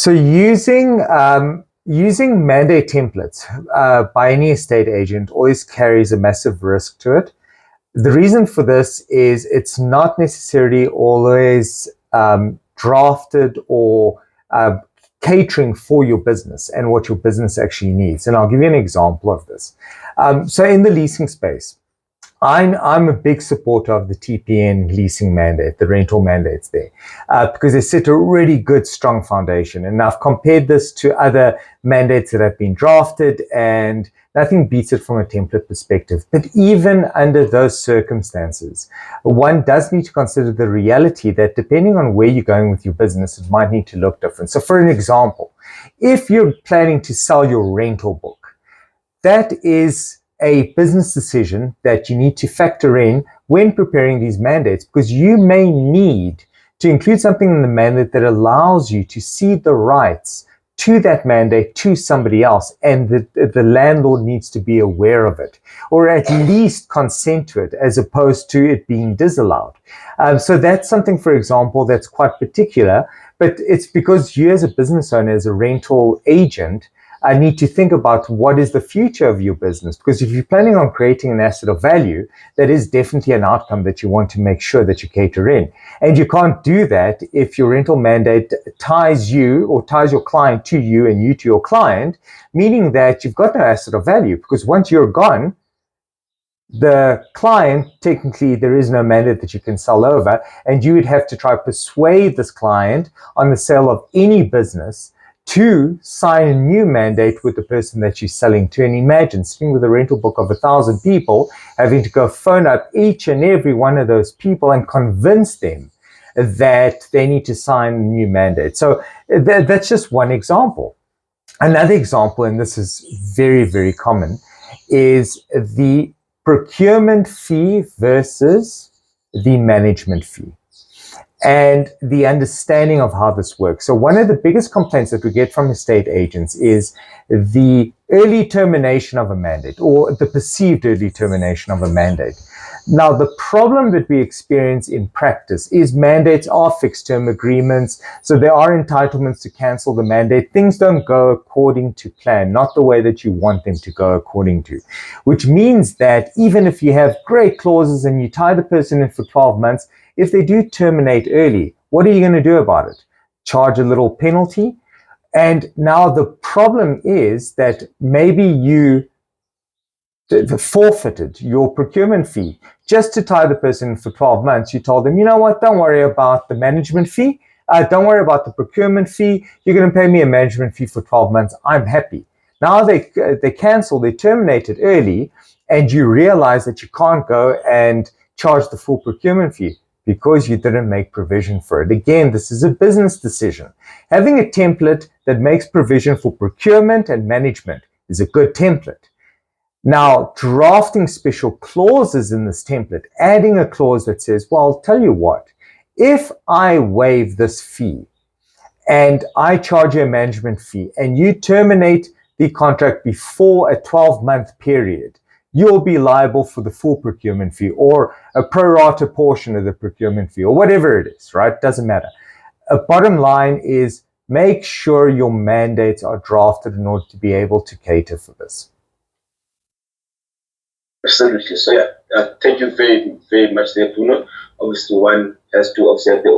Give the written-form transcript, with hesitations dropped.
So using mandate templates by any estate agent always carries a massive risk to it. The reason for this is it's not necessarily always drafted or catering for your business and what your business actually needs. And I'll give you an example of this. So in the leasing space, I'm a big supporter of the TPN leasing mandate, the rental mandates there, because they set a really good, strong foundation. And I've compared this to other mandates that have been drafted, and nothing beats it from a template perspective. But even under those circumstances, one does need to consider the reality that depending on where you're going with your business, it might need to look different. So for an example, if you're planning to sell your rental book, that is a business decision that you need to factor in when preparing these mandates, because you may need to include something in the mandate that allows you to cede the rights to that mandate to somebody else, and the landlord needs to be aware of it, or at least consent to it, as opposed to it being disallowed. So that's something, for example, that's quite particular, but it's because you as a business owner, as a rental agent, need to think about what is the future of your business. Because if you're planning on creating an asset of value, that is definitely an outcome that you want to make sure that you cater in. And you can't do that if your rental mandate ties you or ties your client to you and you to your client, meaning that you've got no asset of value, because once you're gone, the client, technically, there is no mandate that you can sell over, and you would have to try to persuade this client on the sale of any business to sign a new mandate with the person that you're selling to. And imagine sitting with a rental book of 1,000 people, having to go phone up each and every one of those people and convince them that they need to sign a new mandate. So that's just one example. Another example, and this is very, very common, is the procurement fee versus the management fee, and the understanding of how this works. So one of the biggest complaints that we get from estate agents is the early termination of a mandate, or the perceived early termination of a mandate. Now, the problem that we experience in practice is mandates are fixed term agreements, so there are entitlements to cancel the mandate. Things don't go according to plan, not the way that you want them to go according to, which means that even if you have great clauses and you tie the person in for 12 months, if they do terminate early, what are you going to do about it? Charge a little penalty? And now the problem is that maybe you forfeited your procurement fee just to tie the person in for 12 months. You told them, you know what, don't worry about the management fee. Don't worry about the procurement fee. You're going to pay me a management fee for 12 months. I'm happy. Now they cancel, they terminate it early, and you realize that you can't go and charge the full procurement fee because you didn't make provision for it. Again, this is a business decision. Having a template that makes provision for procurement and management is a good template. Now, drafting special clauses in this template, adding a clause that says, well, I'll tell you what, if I waive this fee and I charge you a management fee and you terminate the contract before a 12-month period, you'll be liable for the full procurement fee or a pro rata portion of the procurement fee or whatever it is, right? Doesn't matter. A bottom line is make sure your mandates are drafted in order to be able to cater for this. Absolutely. So yeah, thank you very, very much there, Bruno. Obviously, one has to observe the